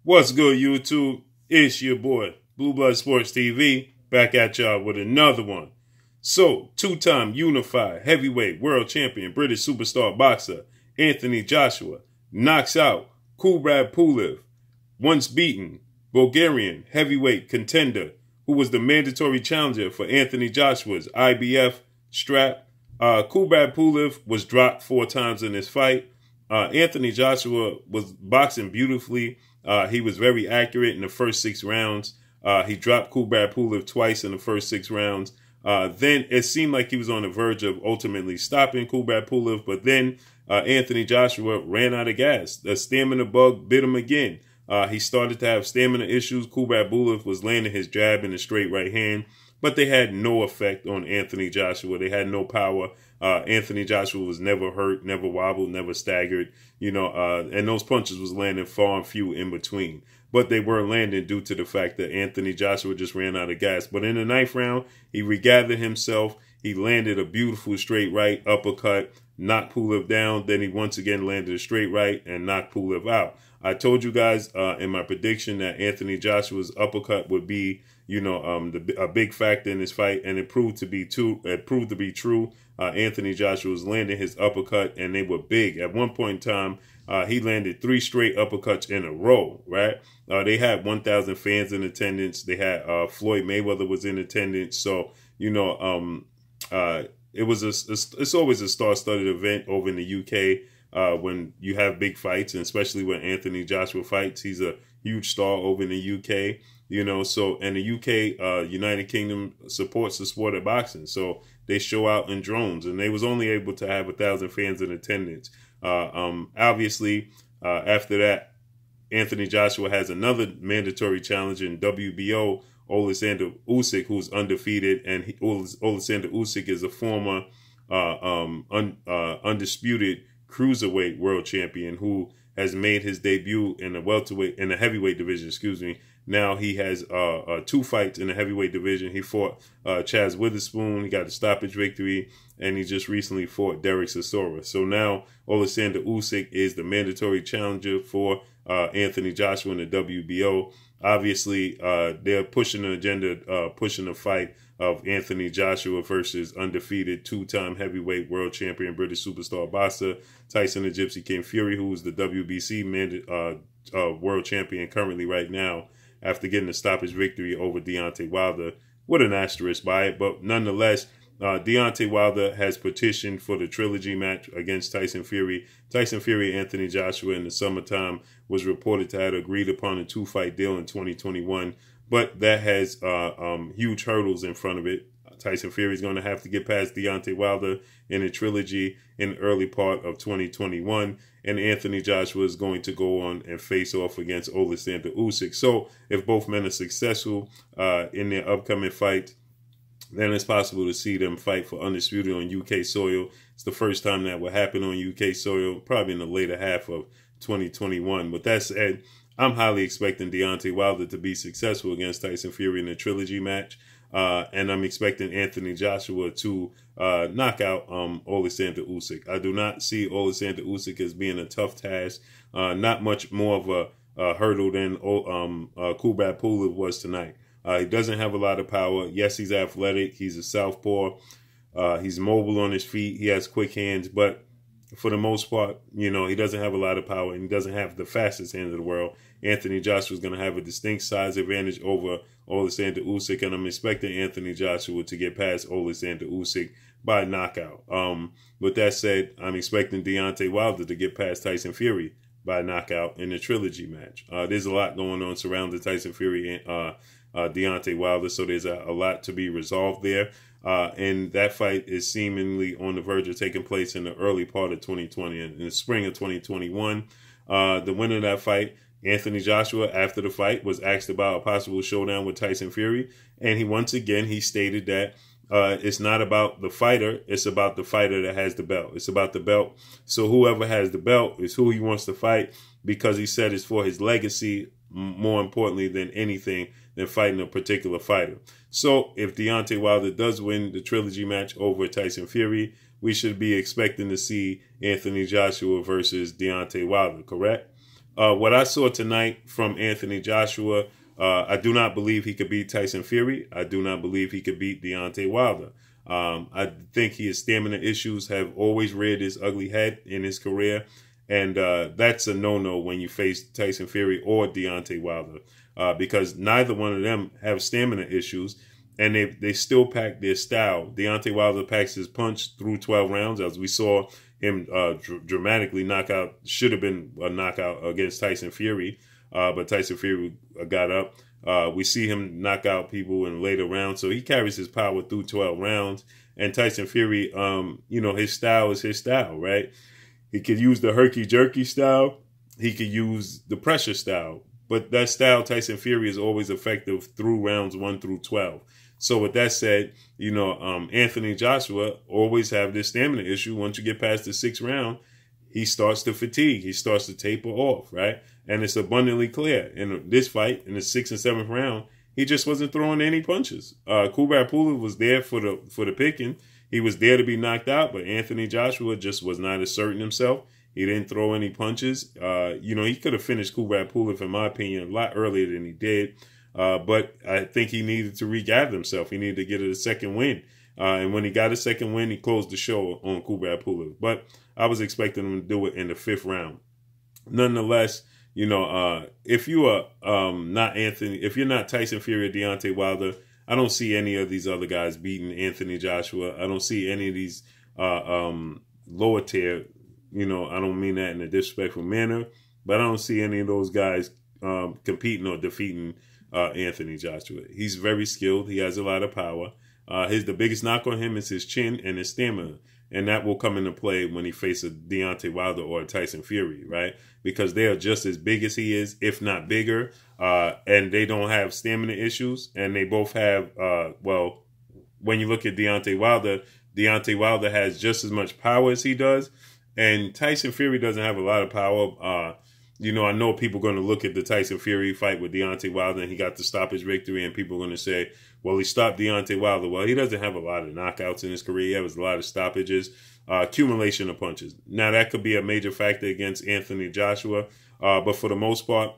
What's good, YouTube? It's your boy, Blue Blood Sports TV, back at y'all with another one. So, two-time unified heavyweight world champion British superstar boxer Anthony Joshua knocks out Kubrat Pulev, once beaten Bulgarian heavyweight contender who was the mandatory challenger for Anthony Joshua's IBF strap. Kubrat Pulev was dropped 4 times in this fight. Anthony Joshua was boxing beautifully. He was very accurate in the first 6 rounds. He dropped Kubrat Pulev twice in the first 6 rounds. Then it seemed like he was on the verge of ultimately stopping Kubrat Pulev, but then Anthony Joshua ran out of gas. The stamina bug bit him again. He started to have stamina issues. Kubrat Pulev was landing his jab in the straight right hand, but they had no effect on Anthony Joshua. They had no power. Anthony Joshua was never hurt, never wobbled, never staggered, and those punches was landing far and few in between. But they were landing due to the fact that Anthony Joshua just ran out of gas. But in the 9th round, he regathered himself. He landed a beautiful straight right uppercut, knocked Pulev down. Then he once again landed a straight right and knocked Pulev out. I told you guys in my prediction that Anthony Joshua's uppercut would be, a big factor in this fight, and it proved to be true. Anthony Joshua was landing his uppercut, and they were big. At one point in time, he landed 3 straight uppercuts in a row. Right? They had 1,000 fans in attendance. They had Floyd Mayweather was in attendance. So it's always a star-studded event over in the UK. When you have big fights, and especially when Anthony Joshua fights, he's a huge star over in the UK, so, and the UK, United Kingdom supports the sport of boxing. So they show out in drones, and they was only able to have 1,000 fans in attendance. Obviously, after that, Anthony Joshua has another mandatory challenge in WBO, Oleksandr Usyk, who's undefeated, and Oleksandr Usyk is a former undisputed cruiserweight world champion who has made his debut in the heavyweight division. Now he has 2 fights in the heavyweight division. He fought Chaz Witherspoon. He got a stoppage victory, and he just recently fought Derek Chisora. So now Oleksandr Usyk is the mandatory challenger for Anthony Joshua in the WBO. Obviously, they're pushing the agenda, pushing the fight of Anthony Joshua versus undefeated 2-time heavyweight world champion British superstar boxer Tyson the Gypsy King Fury, who is the WBC world champion currently right now after getting a stoppage victory over Deontay Wilder, with an asterisk by it. But nonetheless, Deontay Wilder has petitioned for the trilogy match against Tyson Fury. Tyson Fury, Anthony Joshua in the summertime was reported to have agreed upon a 2-fight deal in 2021, but that has huge hurdles in front of it. Tyson Fury is going to have to get past Deontay Wilder in a trilogy in the early part of 2021, and Anthony Joshua is going to go on and face off against Oleksandr Usyk. So if both men are successful in their upcoming fight, then it's possible to see them fight for undisputed on UK soil. It's the first time that will happen on UK soil, probably in the later half of 2021. But that said, I'm highly expecting Deontay Wilder to be successful against Tyson Fury in a trilogy match. And I'm expecting Anthony Joshua to knock out Oleksandr Usyk. I do not see Oleksandr Usyk as being a tough task. Not much more of a hurdle than Kubrat Pulev was tonight. He doesn't have a lot of power. Yes, he's athletic. He's a southpaw. He's mobile on his feet. He has quick hands. But for the most part, he doesn't have a lot of power, and he doesn't have the fastest hands in the world. Anthony Joshua is going to have a distinct size advantage over Oleksandr Usyk, and I'm expecting Anthony Joshua to get past Oleksandr Usyk by knockout. With that said, I'm expecting Deontay Wilder to get past Tyson Fury by knockout in the trilogy match. There's a lot going on surrounding Tyson Fury and Deontay Wilder, so there's a lot to be resolved there. And that fight is seemingly on the verge of taking place in the early part of 2020, in the spring of 2021. The winner of that fight, Anthony Joshua, after the fight, was asked about a possible showdown with Tyson Fury, and he stated that it's not about the fighter, it's about the fighter that has the belt. It's about the belt. So whoever has the belt is who he wants to fight, because he said it's for his legacy, more importantly than anything, than fighting a particular fighter. So if Deontay Wilder does win the trilogy match over Tyson Fury, we should be expecting to see Anthony Joshua versus Deontay Wilder, correct? What I saw tonight from Anthony Joshua, I do not believe he could beat Tyson Fury. I do not believe he could beat Deontay Wilder. I think his stamina issues have always reared his ugly head in his career. And that's a no-no when you face Tyson Fury or Deontay Wilder, because neither one of them have stamina issues, and they still pack their style. Deontay Wilder packs his punch through 12 rounds, as we saw him dramatically knock out, should have been a knockout against Tyson Fury, but Tyson Fury got up. We see him knock out people in later rounds, so he carries his power through 12 rounds. And Tyson Fury, his style is his style, right? He could use the herky-jerky style. He could use the pressure style. But that style, Tyson Fury, is always effective through rounds 1 through 12. So with that said, Anthony Joshua always have this stamina issue. Once you get past the 6th round, he starts to fatigue. He starts to taper off, right? And it's abundantly clear. In this fight, in the 6th and 7th round, he just wasn't throwing any punches. Kubrat Pulev was there for the picking. He was there to be knocked out, but Anthony Joshua just was not asserting himself. He didn't throw any punches. He could have finished Kubrat Pulev, in my opinion, a lot earlier than he did. But I think he needed to regather himself. He needed to get a second win. And when he got a second win, he closed the show on Kubrat Pulev. But I was expecting him to do it in the 5th round. Nonetheless, if you are if you're not Tyson Fury or Deontay Wilder, I don't see any of these other guys beating Anthony Joshua. I don't see any of these lower tier, I don't mean that in a disrespectful manner, but I don't see any of those guys competing or defeating Anthony Joshua. He's very skilled. He has a lot of power. The biggest knock on him is his chin and his stamina. And that will come into play when he faces a Deontay Wilder or a Tyson Fury, right? Because they are just as big as he is, if not bigger. And they don't have stamina issues. And they both have, when you look at Deontay Wilder has just as much power as he does. And Tyson Fury doesn't have a lot of power. I know people are going to look at the Tyson Fury fight with Deontay Wilder, and he got the stoppage victory, and people are going to say, well, he stopped Deontay Wilder. Well, he doesn't have a lot of knockouts in his career. He has a lot of stoppages, accumulation of punches. Now, that could be a major factor against Anthony Joshua, but for the most part,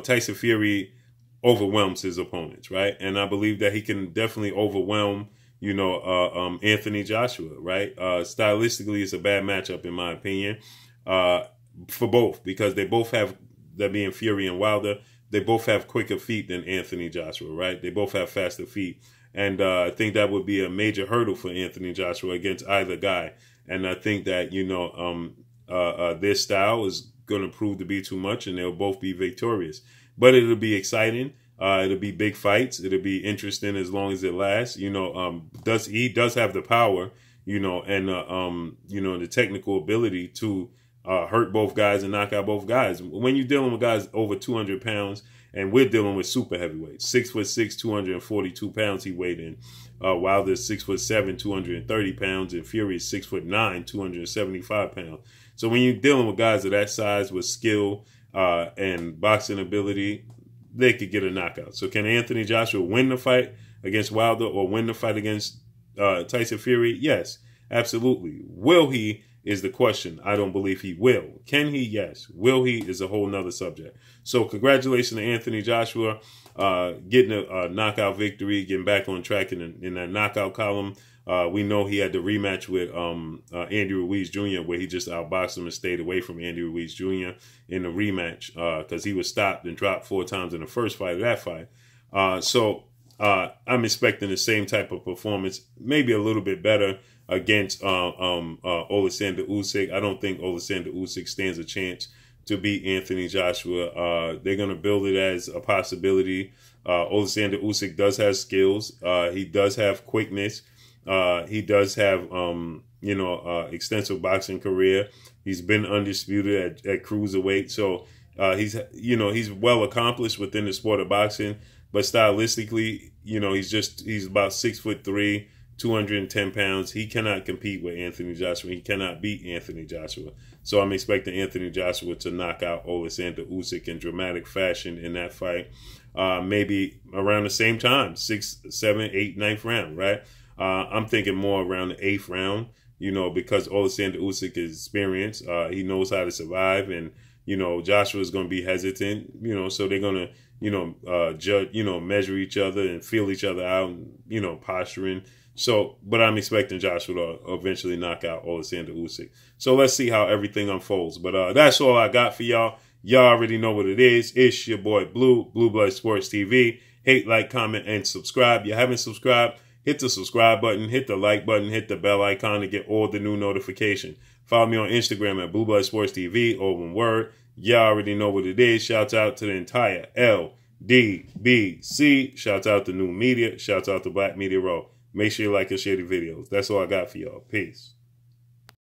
Tyson Fury overwhelms his opponents, right? And I believe that he can definitely overwhelm Anthony Joshua, right? Stylistically, it's a bad matchup, in my opinion. For both, because they both have, that being Fury and Wilder, they both have quicker feet than Anthony Joshua, right? They both have faster feet. And I think that would be a major hurdle for Anthony Joshua against either guy. And I think that, their style is going to prove to be too much, and they'll both be victorious. But it'll be exciting. It'll be big fights. It'll be interesting as long as it lasts. He does have the power, and the technical ability to hurt both guys and knock out both guys. When you're dealing with guys over 200 pounds, and we're dealing with super heavyweights, 6'6", 242 pounds he weighed in. Wilder's 6'7", 230 pounds, and Fury is 6'9", 275 pounds. So when you're dealing with guys of that size with skill and boxing ability, they could get a knockout. So can Anthony Joshua win the fight against Wilder or win the fight against Tyson Fury? Yes, absolutely. Will he is the question. I don't believe he will. Can he? Yes. Will he is a whole nother subject. So congratulations to Anthony Joshua getting a knockout victory, getting back on track in that knockout column. We know he had the rematch with Andy Ruiz Jr., where he just outboxed him and stayed away from Andy Ruiz Jr. in the rematch because he was stopped and dropped 4 times in the first fight of that fight. I'm expecting the same type of performance, maybe a little bit better against Oleksandr Usyk. I don't think Oleksandr Usyk stands a chance to beat Anthony Joshua. They're going to build it as a possibility. Oleksandr Usyk does have skills. He does have quickness. He does have, extensive boxing career. He's been undisputed at cruiserweight. So he's well accomplished within the sport of boxing. But stylistically, he's about 6'3", 210 pounds. He cannot compete with Anthony Joshua. He cannot beat Anthony Joshua. So I'm expecting Anthony Joshua to knock out Oleksandr Usyk in dramatic fashion in that fight. Maybe around the same time, 6th, 7th, 8th, 9th round, right? I'm thinking more around the 8th round you know, because Alexander Usyk is experienced. He knows how to survive, and you know, Joshua is going to be hesitant, you know, so they're going to, you know, judge, you know, measure each other and feel each other out, and, you know, posturing. So, but I'm expecting Joshua to eventually knock out Alexander Usyk. So let's see how everything unfolds. But that's all I got for y'all. Y'all already know what it is. It's your boy Blue Blood Sports TV. Hate, like, comment, and subscribe. You haven't subscribed, hit the subscribe button, hit the like button, hit the bell icon to get all the new notifications. Follow me on Instagram at Blue Blood Sports TV, all one word. Y'all already know what it is. Shouts out to the entire LDBC. Shouts out to New Media. Shouts out to Black Media Row. Make sure you like and share the videos. That's all I got for y'all. Peace.